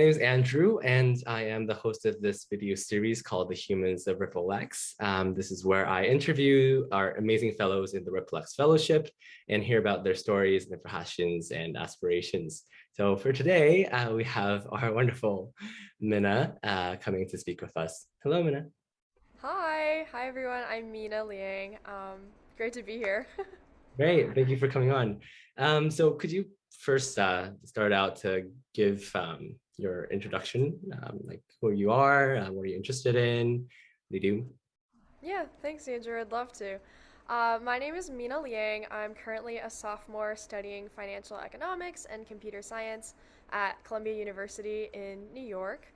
name is Andrew, and I am the host of this video series called The Humans of RippleX. This is where I interview our amazing fellows in the RippleX Fellowship and hear about their stories, their passions, and aspirations. So for today, we have our wonderful Mina coming to speak with us. Hello, Mina. Hi everyone. I'm Mina Liang. Great to be here. Great, thank you for coming on. So could you first start out to give your introduction, like who you are, what are you interested in, what do you do? Yeah, thanks, Andrew. I'd love to. My name is Mina Liang. I'm currently a sophomore studying financial economics and computer science at Columbia University in New York.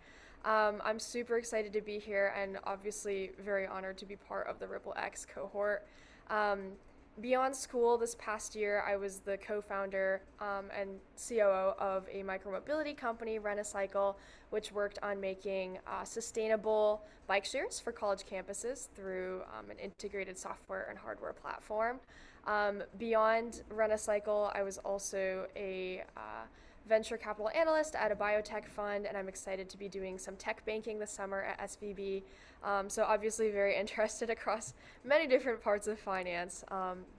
I'm super excited to be here and obviously very honored to be part of the RippleX cohort. Um, Beyond school, this past year, I was the co-founder and COO of a micromobility company, Renicycle, which worked on making sustainable bike shares for college campuses through an integrated software and hardware platform. Beyond Renicycle, I was also a venture capital analyst at a biotech fund, and I'm excited to be doing some tech banking this summer at SVB. So obviously very interested across many different parts of finance,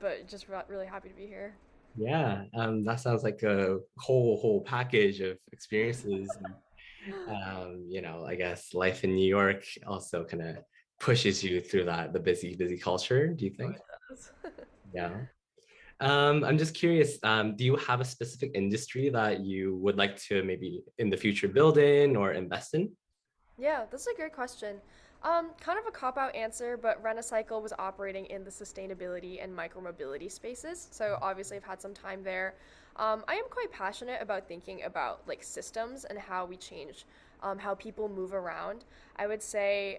but just really happy to be here. Yeah, that sounds like a whole package of experiences. I guess life in New York also kind of pushes you through the busy culture, do you Oh, think? it does. Yeah. I'm just curious, do you have a specific industry that you would like to maybe in the future build in or invest in? Yeah, that's a great question. Kind of a cop-out answer, but Renicycle was operating in the sustainability and micromobility spaces, so obviously I've had some time there. I am quite passionate about thinking about like systems and how we change how people move around. I would say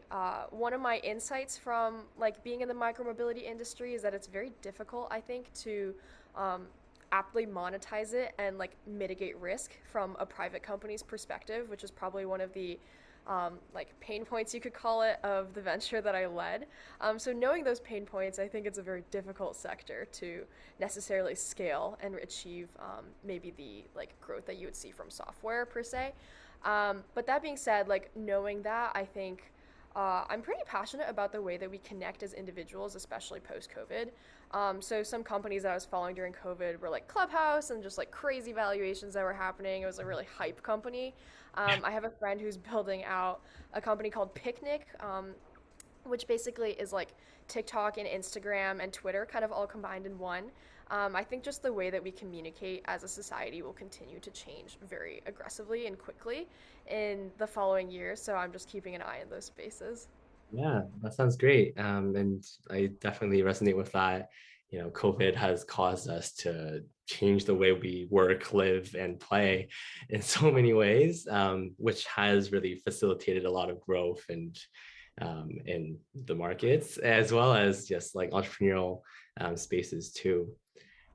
one of my insights from like being in the micromobility industry is that it's very difficult, I think, to um, aptly monetize it and like mitigate risk from a private company's perspective, which is probably one of the like pain points you could call it of the venture that I led. So knowing those pain points, I think it's a very difficult sector to necessarily scale and achieve maybe the like growth that you would see from software per se. But that being said, like knowing that, I think I'm pretty passionate about the way that we connect as individuals, especially post COVID. So some companies that I was following during COVID were like Clubhouse and just like crazy valuations that were happening. It was a really hype company. I have a friend who's building out a company called Picnic, which basically is like TikTok and Instagram and Twitter kind of all combined in one. I think just the way that we communicate as a society will continue to change very aggressively and quickly in the following years. So I'm just keeping an eye on those spaces. Yeah, that sounds great. And I definitely resonate with that. COVID has caused us to change the way we work, live, and play in so many ways, which has really facilitated a lot of growth and in the markets, as well as just like entrepreneurial spaces too.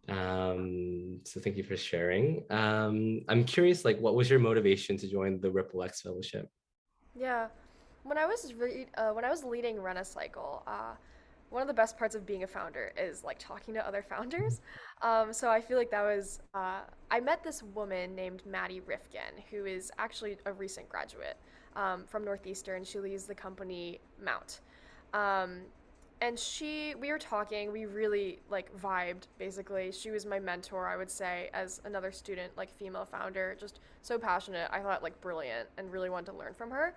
So thank you for sharing. I'm curious, like, what was your motivation to join the RippleX Fellowship? Yeah. When I was leading Renicycle, one of the best parts of being a founder is like talking to other founders. So I feel like that was I met this woman named Maddie Rifkin, who is actually a recent graduate from Northeastern. She leads the company Mount. Um, and we were talking, we really like vibed basically. She was my mentor, I would say, as another student, like female founder, just so passionate. I thought like brilliant and really wanted to learn from her.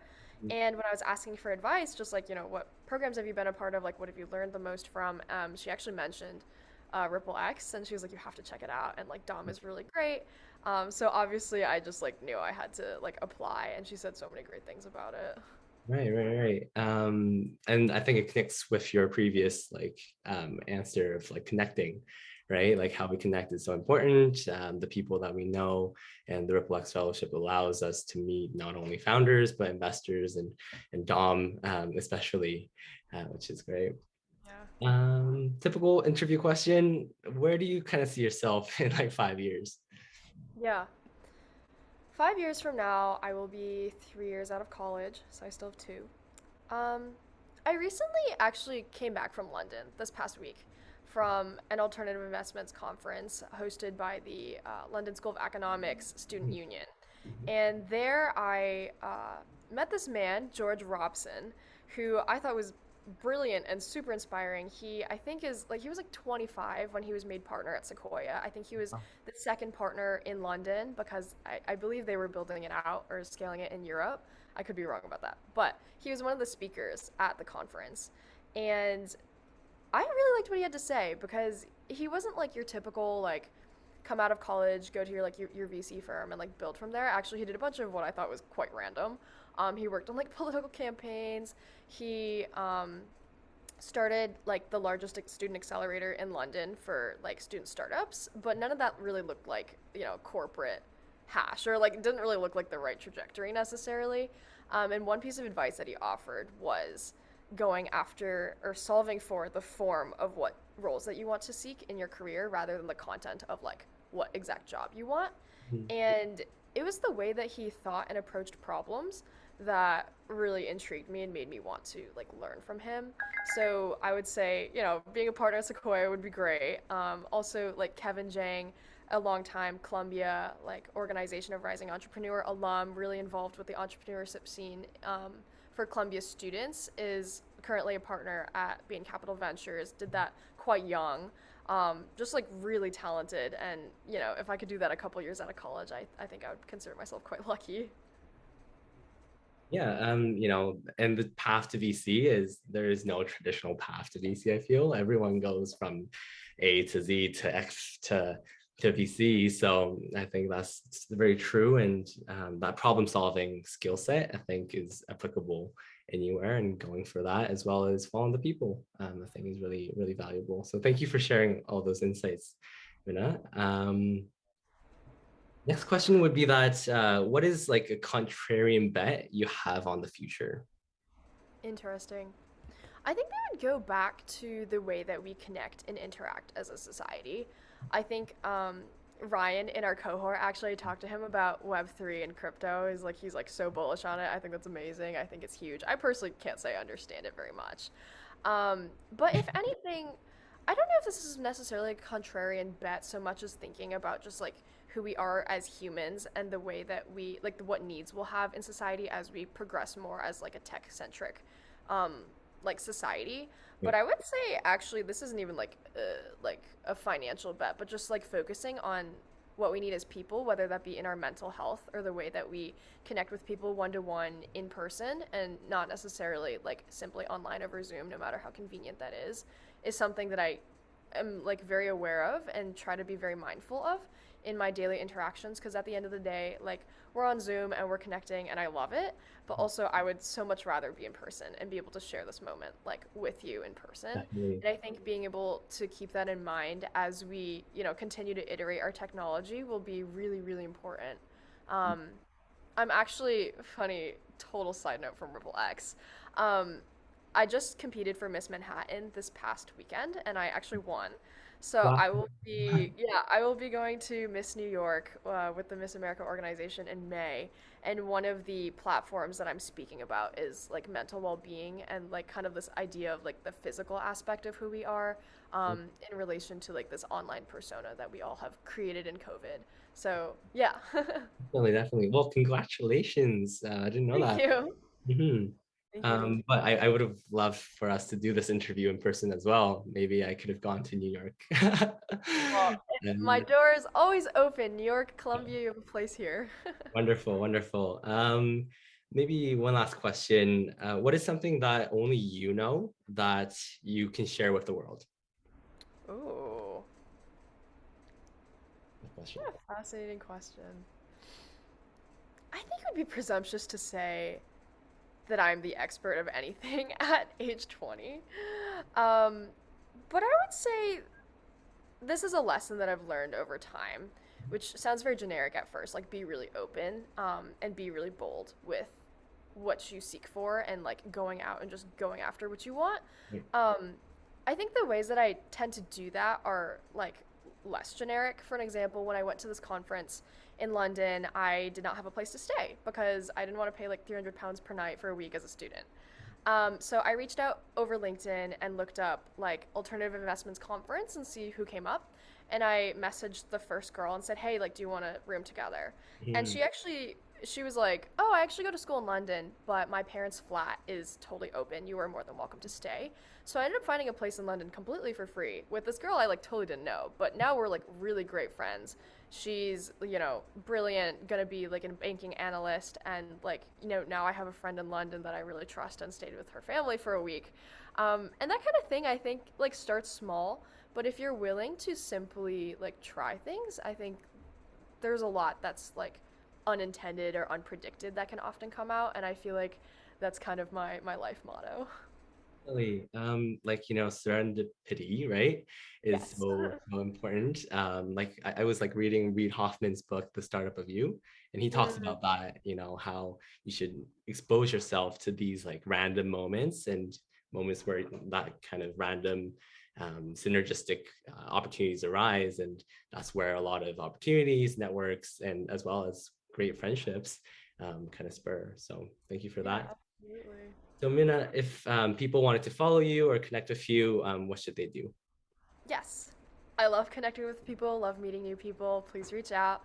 And when I was asking for advice, just like, what programs have you been a part of? Like, what have you learned the most from? She actually mentioned RippleX, and she was like, you have to check it out. And like, Dom is really great. So obviously, I just like knew I had to like apply, and she said so many great things about it. Right. And I think it connects with your previous like answer of like connecting, right? Like how we connect is so important. The people that we know and the RippleX Fellowship allows us to meet not only founders but investors and Dom especially, which is great. Yeah. Typical interview question: where do you kind of see yourself in like 5 years? Yeah. 5 years from now, I will be 3 years out of college, so I still have two. Um, I recently actually came back from London this past week from an alternative investments conference hosted by the London School of Economics Student Union. Mhm. And there I met this man, George Robson, who I thought was brilliant and super inspiring. I think, he was like 25 when he was made partner at Sequoia. I think he was Oh, the second partner in London because I believe they were building it out or scaling it in Europe. I could be wrong about that. But he was one of the speakers at the conference. And I really liked what he had to say because he wasn't like your typical like come out of college, go to your VC firm and like build from there. Actually, he did a bunch of what I thought was quite random. He worked on like political campaigns. He started like the largest student accelerator in London for like student startups, but none of that really looked like corporate hash or like it didn't really look like the right trajectory necessarily. And one piece of advice that he offered was going after or solving for the form of what roles that you want to seek in your career rather than the content of like what exact job you want. mhm. And it was the way that he thought and approached problems that really intrigued me and made me want to like learn from him. So I would say, being a partner at Sequoia would be great. Also, like Kevin Jang, a long time Columbia like organization of rising entrepreneur alum, really involved with the entrepreneurship scene for Columbia students, is currently a partner at Bain Capital Ventures. Did that quite young. Just like really talented, and if I could do that a couple years out of college, I think I would consider myself quite lucky. Yeah, and the path to VC is there is no traditional path to VC, I feel. Everyone goes from A to Z to X to VC. So I think that's very true. And that problem solving skill set, I think, is applicable anywhere and going for that as well as following the people, I think is really, really valuable. So thank you for sharing all those insights, Mina. Next question would be that what is like a contrarian bet you have on the future? Interesting. I think they would go back to the way that we connect and interact as a society. I think Ryan in our cohort, actually I talked to him about Web3 and crypto. He's like so bullish on it. I think that's amazing. I think it's huge. I personally can't say I understand it very much. But if anything, I don't know if this is necessarily a contrarian bet so much as thinking about just like who we are as humans and the way that we like what needs we'll have in society as we progress more as like a tech centric um, like society. Yeah. But I would say actually this isn't even like a financial bet, but just like focusing on what we need as people, whether that be in our mental health or the way that we connect with people one to one in person and not necessarily like simply online over Zoom, no matter how convenient that is something that I am like very aware of and try to be very mindful of in my daily interactions because at the end of the day, like we're on Zoom and we're connecting and I love it, but also I would so much rather be in person and be able to share this moment like with you in person. Definitely. And I think being able to keep that in mind as we, continue to iterate our technology will be really, really important. Um, I'm actually funny, total side note from RippleX. Um, I just competed for Miss Manhattan this past weekend and I actually won. So Wow. I will be going to Miss New York with the Miss America organization in May. And one of the platforms that I'm speaking about is like mental well-being and like kind of this idea of like the physical aspect of who we are in relation to like this online persona that we all have created in COVID. So yeah, Definitely, definitely. Well, congratulations. I didn't know thank that. you. Mhm. Thank you. Thank you. But I would have loved for us to do this interview in person as well. Maybe I could have gone to New York. Well, my And door is always open. New York, Columbia, you have a place here. wonderful, wonderful. Maybe one last question. What is something that only you know that you can share with the world? Ooh, Good question. what a fascinating question. I think it would be presumptuous to say that I'm the expert of anything at age 20. Um, but I would say this is a lesson that I've learned over time, which sounds very generic at first, like be really open and be really bold with what you seek for and like going out and just going after what you want. Right. Um, I think the ways that I tend to do that are like less generic. For an example, when I went to this conference in London, I did not have a place to stay because I didn't want to pay like £300 per night for a week as a student. So I reached out over LinkedIn and looked up like alternative investments conference and see who came up. And I messaged the first girl and said, "Hey, like, do you want to room together?" And Mhm. she actually she was like, "Oh, I actually go to school in London, but my parents' flat is totally open. You are more than welcome to stay." So I ended up finding a place in London completely for free with this girl I like totally didn't know, but now we're like really great friends. She's, brilliant, gonna be like a banking analyst, and like, now I have a friend in London that I really trust and stayed with her family for a week. And that kind of thing, I think, like starts small, but if you're willing to simply like try things, I think there's a lot that's like unintended or unpredicted that can often come out, and I feel like that's kind of my life motto. Really, like serendipity, right, is Yes. so important. Like I was like reading Reid Hoffman's book, The Startup of You, and he talks Mm, about that, how you should expose yourself to these like random moments and moments where that kind of random synergistic opportunities arise, and that's where a lot of opportunities, networks, and as well as great friendships kind of spur. So thank you for yeah, that. absolutely. So Mina, if people wanted to follow you or connect with you, what should they do? Yes. I love connecting with people, love meeting new people. Please reach out.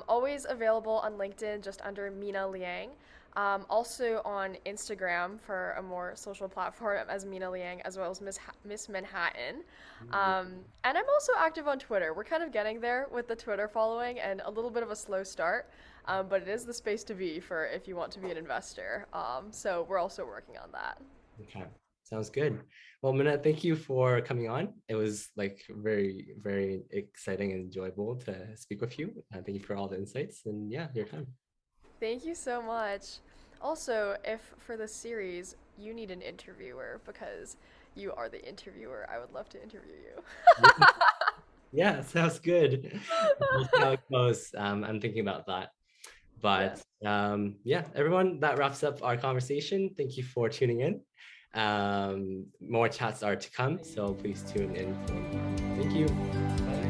Always available on LinkedIn, just under Mina Liang. Also on Instagram for a more social platform as Mina Liang, as well as Miss Manhattan. And I'm also active on Twitter. We're kind of getting there with the Twitter following and a little bit of a slow start, but it is the space to be for if you want to be an investor. So we're also working on that. Okay, sounds good. Well, Mina, thank you for coming on. It was like very, very exciting and enjoyable to speak with you. Thank you for all the insights and yeah, your time. Thank you so much. Also, if for this series you need an interviewer because you are the interviewer, I would love to interview you. Yeah, yeah, sounds good. We'll see how it goes. I'm thinking about that. Yeah. But yeah, everyone, that wraps up our conversation. Thank you for tuning in. More chats are to come, so please tune in for more. Thank you. Bye.